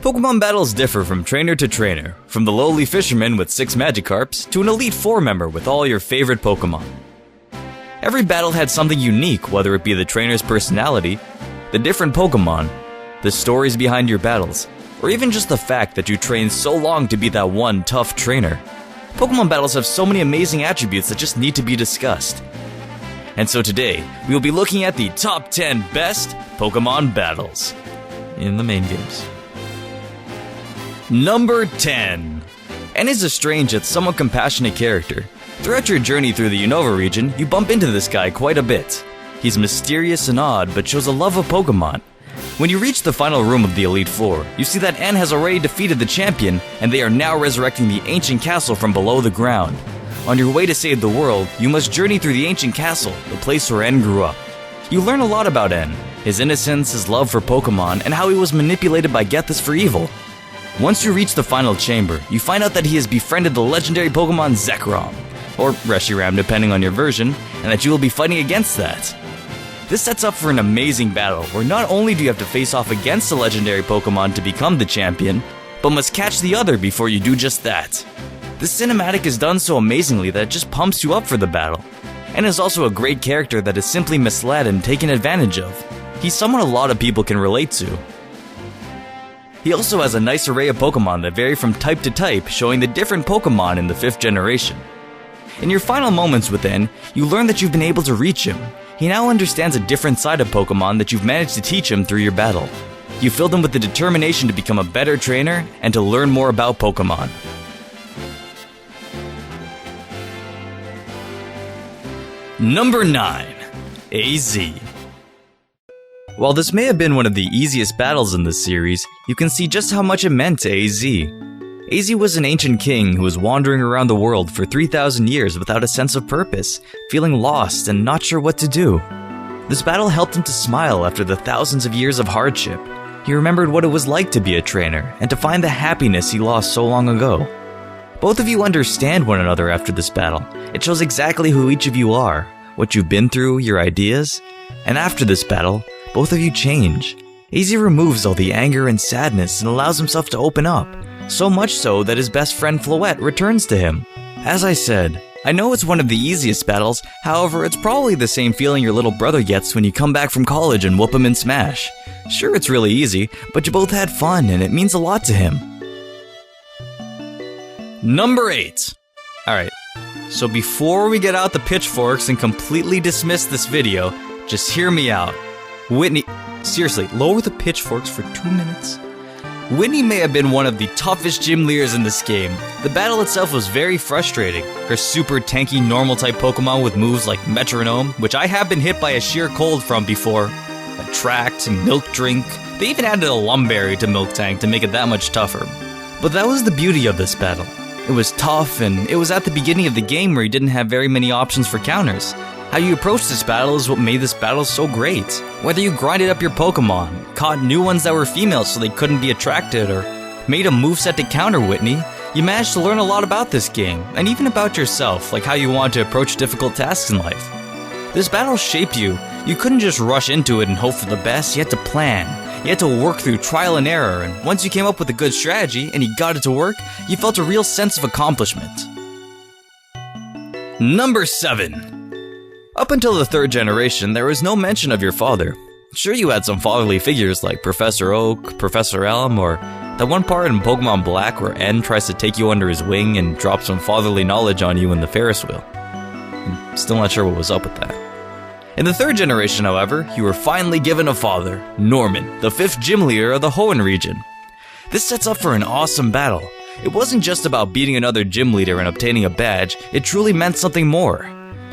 Pokémon battles differ from trainer to trainer, from the lowly fisherman with 6 Magikarps to an Elite Four member with all your favorite Pokémon. Every battle had something unique, whether it be the trainer's personality, the different Pokémon, the stories behind your battles, or even just the fact that you trained so long to be that one tough trainer. Pokémon battles have so many amazing attributes that just need to be discussed. And so today, we will be looking at the top 10 best Pokémon battles in the main games. Number 10. N is a strange yet somewhat compassionate character. Throughout your journey through the Unova region, you bump into this guy quite a bit. He's mysterious and odd, but shows a love of Pokémon. When you reach the final room of the Elite Four, you see that N has already defeated the champion, and they are now resurrecting the ancient castle from below the ground. On your way to save the world, you must journey through the ancient castle, the place where N grew up. You learn a lot about N, his innocence, his love for Pokémon, and how he was manipulated by Gethys for evil. Once you reach the final chamber, you find out that he has befriended the legendary Pokémon Zekrom, or Reshiram depending on your version, and that you will be fighting against that. This sets up for an amazing battle, where not only do you have to face off against the legendary Pokémon to become the champion, but must catch the other before you do just that. This cinematic is done so amazingly that it just pumps you up for the battle, and is also a great character that is simply misled and taken advantage of. He's someone a lot of people can relate to. He also has a nice array of Pokémon that vary from type to type, showing the different Pokémon in the 5th generation. In your final moments with N, you learn that you've been able to reach him. He now understands a different side of Pokémon that you've managed to teach him through your battle. You filled him with the determination to become a better trainer and to learn more about Pokémon. Number 9. AZ. While this may have been one of the easiest battles in this series, you can see just how much it meant to AZ. AZ was an ancient king who was wandering around the world for 3,000 years without a sense of purpose, feeling lost and not sure what to do. This battle helped him to smile after the thousands of years of hardship. He remembered what it was like to be a trainer and to find the happiness he lost so long ago. Both of you understand one another after this battle. It shows exactly who each of you are, what you've been through, your ideas, and after this battle, both of you change. AZ removes all the anger and sadness and allows himself to open up. So much so that his best friend Floette returns to him. As I said, I know it's one of the easiest battles, however it's probably the same feeling your little brother gets when you come back from college and whoop him in Smash. Sure, it's really easy, but you both had fun and it means a lot to him. Number 8. Alright, so before we get out the pitchforks and completely dismiss this video, just hear me out. Whitney, seriously, lower the pitchforks for 2 minutes. Whitney may have been one of the toughest gym leaders in this game. The battle itself was very frustrating. Her super tanky normal type Pokemon with moves like Metronome, which I have been hit by a sheer cold from before, Attract and Milk Drink. They even added a Lumberry to Milk Tank to make it that much tougher. But that was the beauty of this battle. It was tough, and it was at the beginning of the game where you didn't have very many options for counters. How you approached this battle is what made this battle so great. Whether you grinded up your Pokemon, caught new ones that were female so they couldn't be attracted, or made a moveset to counter Whitney, you managed to learn a lot about this game, and even about yourself, like how you want to approach difficult tasks in life. This battle shaped you. You couldn't just rush into it and hope for the best, you had to plan. You had to work through trial and error, and once you came up with a good strategy and you got it to work, you felt a real sense of accomplishment. Number 7. Up until the 3rd generation, there was no mention of your father. Sure, you had some fatherly figures like Professor Oak, Professor Elm, or that one part in Pokemon Black where N tries to take you under his wing and drop some fatherly knowledge on you in the Ferris wheel. I'm still not sure what was up with that. In the 3rd generation, however, you were finally given a father, Norman, the 5th gym leader of the Hoenn region. This sets up for an awesome battle. It wasn't just about beating another gym leader and obtaining a badge, it truly meant something more.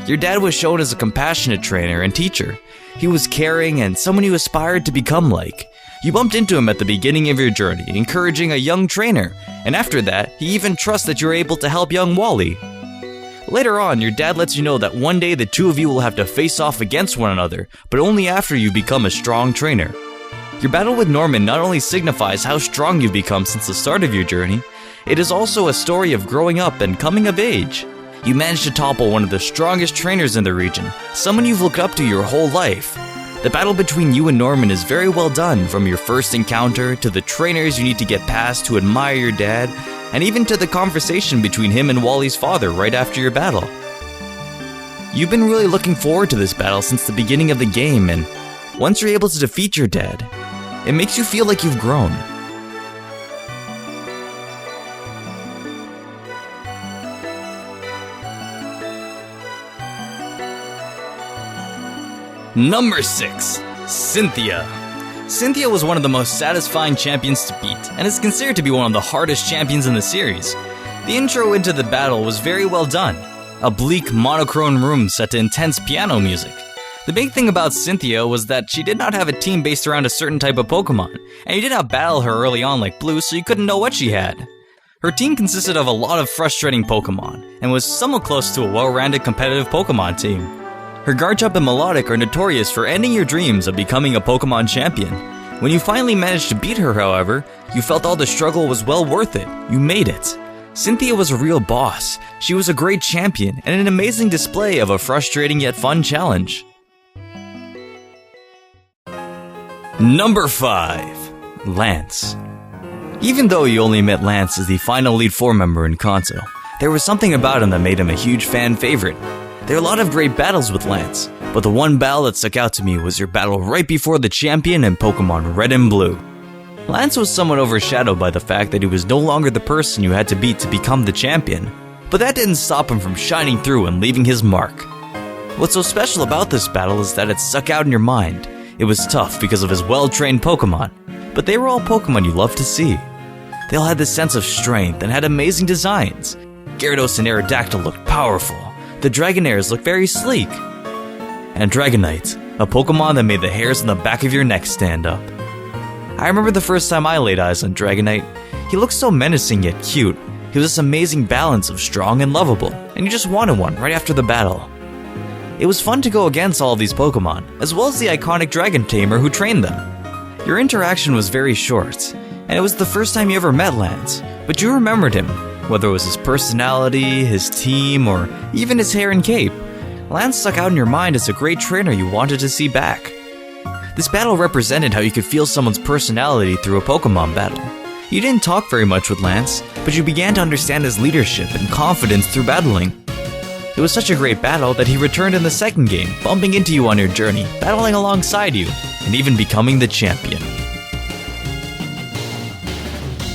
Your dad was shown as a compassionate trainer and teacher. He was caring and someone you aspired to become like. You bumped into him at the beginning of your journey, encouraging a young trainer, and after that, he even trusts that you're able to help young Wally. Later on, your dad lets you know that one day the two of you will have to face off against one another, but only after you become a strong trainer. Your battle with Norman not only signifies how strong you've become since the start of your journey, it is also a story of growing up and coming of age. You managed to topple one of the strongest trainers in the region, someone you've looked up to your whole life. The battle between you and Norman is very well done, from your first encounter, to the trainers you need to get past to admire your dad, and even to the conversation between him and Wally's father right after your battle. You've been really looking forward to this battle since the beginning of the game, and once you're able to defeat your dad, it makes you feel like you've grown. Number 6. Cynthia. Cynthia was one of the most satisfying champions to beat, and is considered to be one of the hardest champions in the series. The intro into the battle was very well done. A bleak, monochrome room set to intense piano music. The big thing about Cynthia was that she did not have a team based around a certain type of Pokemon, and you did not battle her early on like Blue, so you couldn't know what she had. Her team consisted of a lot of frustrating Pokemon, and was somewhat close to a well-rounded competitive Pokemon team. Her Garchomp and Melodic are notorious for ending your dreams of becoming a Pokemon champion. When you finally managed to beat her, however, you felt all the struggle was well worth it. You made it. Cynthia was a real boss. She was a great champion, and an amazing display of a frustrating yet fun challenge. Number 5. Lance. Even though you only met Lance as the final Elite Four member in Kanto, there was something about him that made him a huge fan favorite. There are a lot of great battles with Lance, but the one battle that stuck out to me was your battle right before the champion in Pokemon Red and Blue. Lance was somewhat overshadowed by the fact that he was no longer the person you had to beat to become the champion, but that didn't stop him from shining through and leaving his mark. What's so special about this battle is that it stuck out in your mind. It was tough because of his well-trained Pokemon, but they were all Pokemon you loved to see. They all had this sense of strength and had amazing designs. Gyarados and Aerodactyl looked powerful. The Dragonairs looked very sleek. And Dragonite, a Pokemon that made the hairs on the back of your neck stand up. I remember the first time I laid eyes on Dragonite. He looked so menacing yet cute. He was this amazing balance of strong and lovable, and you just wanted one right after the battle. It was fun to go against all of these Pokemon, as well as the iconic Dragon Tamer who trained them. Your interaction was very short, and it was the first time you ever met Lance, but you remembered him. Whether it was his personality, his team, or even his hair and cape, Lance stuck out in your mind as a great trainer you wanted to see back. This battle represented how you could feel someone's personality through a Pokemon battle. You didn't talk very much with Lance, but you began to understand his leadership and confidence through battling. It was such a great battle that he returned in the second game, bumping into you on your journey, battling alongside you, and even becoming the champion.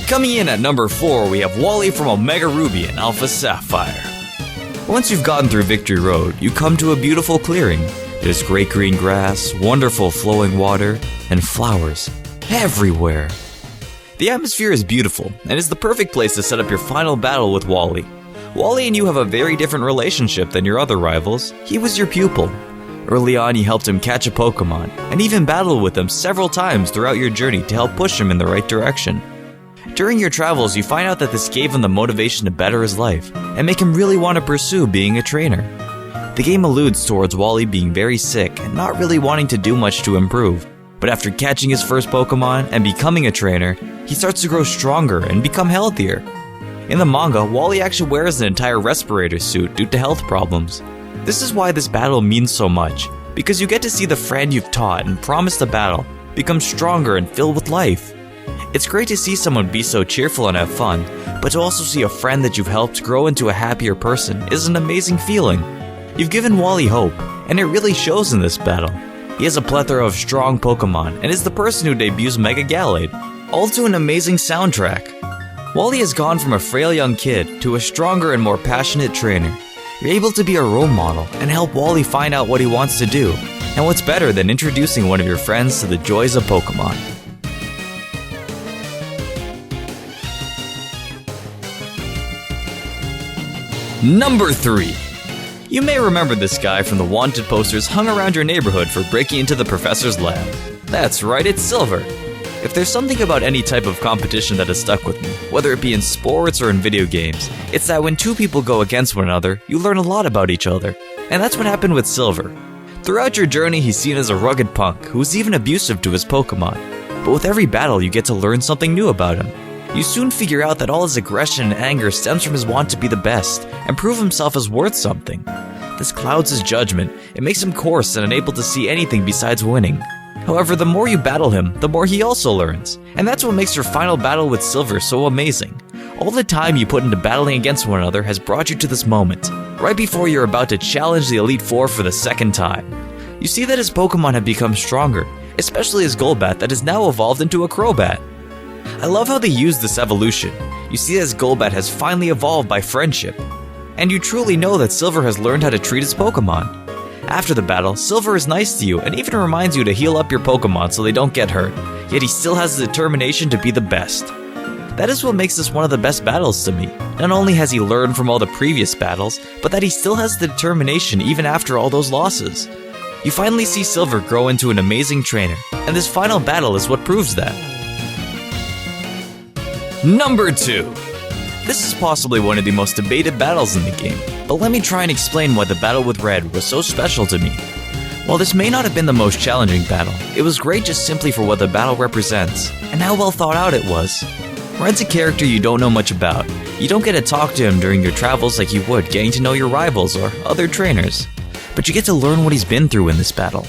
Coming in at number 4, we have Wally from Omega Ruby and Alpha Sapphire. Once you've gotten through Victory Road, you come to a beautiful clearing. There's great green grass, wonderful flowing water, and flowers everywhere. The atmosphere is beautiful, and is the perfect place to set up your final battle with Wally. Wally and you have a very different relationship than your other rivals. He was your pupil. Early on, you helped him catch a Pokemon, and even battled with him several times throughout your journey to help push him in the right direction. During your travels, you find out that this gave him the motivation to better his life, and make him really want to pursue being a trainer. The game alludes towards Wally being very sick and not really wanting to do much to improve, but after catching his first Pokemon and becoming a trainer, he starts to grow stronger and become healthier. In the manga, Wally actually wears an entire respirator suit due to health problems. This is why this battle means so much, because you get to see the friend you've taught and promised a battle become stronger and filled with life. It's great to see someone be so cheerful and have fun, but to also see a friend that you've helped grow into a happier person is an amazing feeling. You've given Wally hope, and it really shows in this battle. He has a plethora of strong Pokemon, and is the person who debuts Mega Gallade, all to an amazing soundtrack. Wally has gone from a frail young kid to a stronger and more passionate trainer. You're able to be a role model and help Wally find out what he wants to do, and what's better than introducing one of your friends to the joys of Pokemon. Number 3. You may remember this guy from the wanted posters hung around your neighborhood for breaking into the professor's lab. That's right, it's Silver. If there's something about any type of competition that has stuck with me, whether it be in sports or in video games, it's that when two people go against one another, you learn a lot about each other. And that's what happened with Silver. Throughout your journey, he's seen as a rugged punk who is even abusive to his Pokemon. But with every battle, you get to learn something new about him. You soon figure out that all his aggression and anger stems from his want to be the best and prove himself as worth something. The This clouds his judgment. It makes him coarse and unable to see anything besides winning. However, the more you battle him, the more he also learns. And that's what makes your final battle with Silver so amazing. All the time you put into battling against one another has brought you to this moment, right before you're about to challenge the Elite Four for the second time. You see that his Pokemon have become stronger, especially his Golbat that has now evolved into a Crobat. I love how they use this evolution. You see that his Golbat has finally evolved by friendship. And you truly know that Silver has learned how to treat his Pokemon. After the battle, Silver is nice to you and even reminds you to heal up your Pokemon so they don't get hurt, yet he still has the determination to be the best. That is what makes this one of the best battles to me. Not only has he learned from all the previous battles, but that he still has the determination even after all those losses. You finally see Silver grow into an amazing trainer, and this final battle is what proves that. Number 2. This is possibly one of the most debated battles in the game, but let me try and explain why the battle with Red was so special to me. While this may not have been the most challenging battle, it was great just simply for what the battle represents, and how well thought out it was. Red's a character you don't know much about. You don't get to talk to him during your travels like you would getting to know your rivals or other trainers. But you get to learn what he's been through in this battle.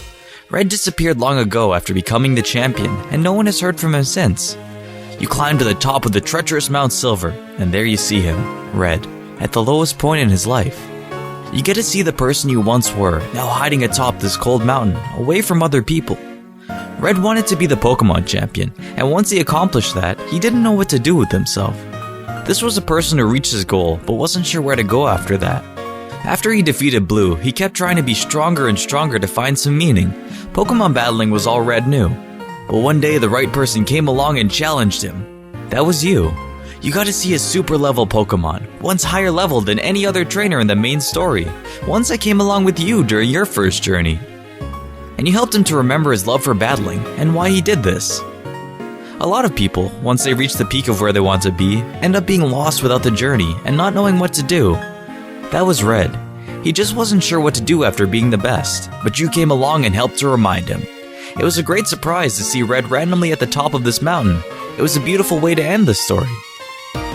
Red disappeared long ago after becoming the champion, and no one has heard from him since. You climb to the top of the treacherous Mount Silver, and there you see him, Red, at the lowest point in his life. You get to see the person you once were, now hiding atop this cold mountain, away from other people. Red wanted to be the Pokemon champion, and once he accomplished that, he didn't know what to do with himself. This was a person who reached his goal, but wasn't sure where to go after that. After he defeated Blue, he kept trying to be stronger and stronger to find some meaning. Pokemon battling was all Red knew. But one day the right person came along and challenged him. That was you. You got to see his super level Pokemon, once higher level than any other trainer in the main story, ones that came along with you during your first journey. And you helped him to remember his love for battling and why he did this. A lot of people, once they reach the peak of where they want to be, end up being lost without the journey and not knowing what to do. That was Red. He just wasn't sure what to do after being the best, but you came along and helped to remind him. It was a great surprise to see Red randomly at the top of this mountain. It was a beautiful way to end the story.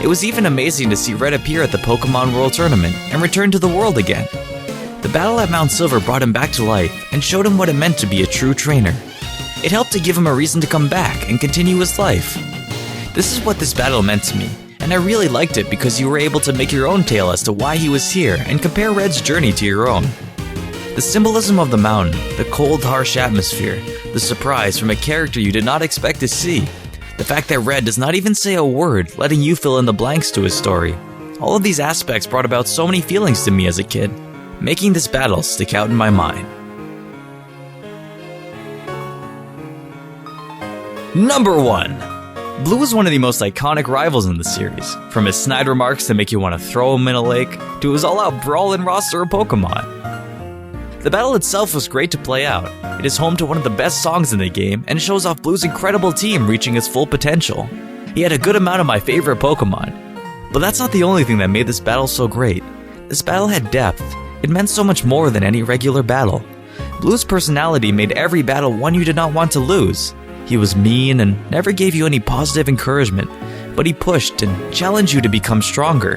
It was even amazing to see Red appear at the Pokemon World Tournament and return to the world again. The battle at Mount Silver brought him back to life and showed him what it meant to be a true trainer. It helped to give him a reason to come back and continue his life. This is what this battle meant to me, and I really liked it because you were able to make your own tale as to why he was here and compare Red's journey to your own. The symbolism of the mountain, the cold, harsh atmosphere, the surprise from a character you did not expect to see, the fact that Red does not even say a word, letting you fill in the blanks to his story. All of these aspects brought about so many feelings to me as a kid, making this battle stick out in my mind. Number 1. Blue is one of the most iconic rivals in the series, from his snide remarks to make you want to throw him in a lake, to his all-out brawl and roster of Pokemon. The battle itself was great to play out. It is home to one of the best songs in the game and shows off Blue's incredible team reaching its full potential. He had a good amount of my favorite Pokemon. But that's not the only thing that made this battle so great. This battle had depth. It meant so much more than any regular battle. Blue's personality made every battle one you did not want to lose. He was mean and never gave you any positive encouragement, but he pushed and challenged you to become stronger.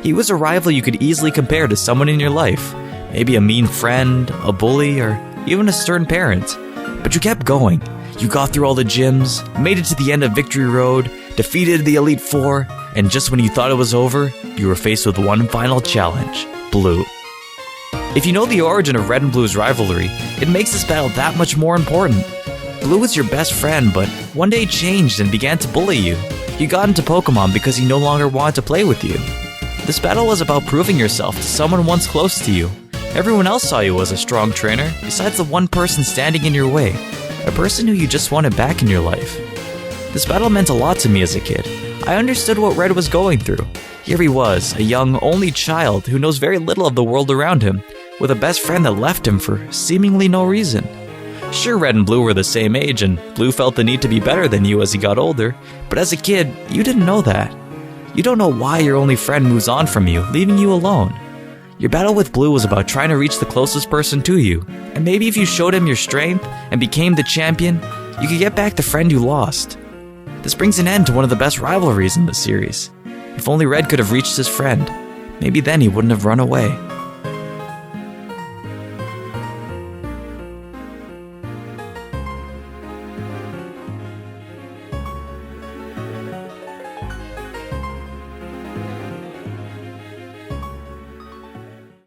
He was a rival you could easily compare to someone in your life, maybe a mean friend, a bully, or even a stern parent. But you kept going. You got through all the gyms, made it to the end of Victory Road, defeated the Elite Four, and just when you thought it was over, you were faced with one final challenge: Blue. If you know the origin of Red and Blue's rivalry, it makes this battle that much more important. Blue was your best friend, but one day changed and began to bully you. You got into Pokemon because he no longer wanted to play with you. This battle was about proving yourself to someone once close to you. Everyone else saw you as a strong trainer, besides the one person standing in your way, a person who you just wanted back in your life. This battle meant a lot to me as a kid. I understood what Red was going through. Here he was, a young, only child who knows very little of the world around him, with a best friend that left him for seemingly no reason. Sure, Red and Blue were the same age, and Blue felt the need to be better than you as he got older, but as a kid, you didn't know that. You don't know why your only friend moves on from you, leaving you alone. Your battle with Blue was about trying to reach the closest person to you, and maybe if you showed him your strength and became the champion, you could get back the friend you lost. This brings an end to one of the best rivalries in the series. If only Red could have reached his friend, maybe then he wouldn't have run away.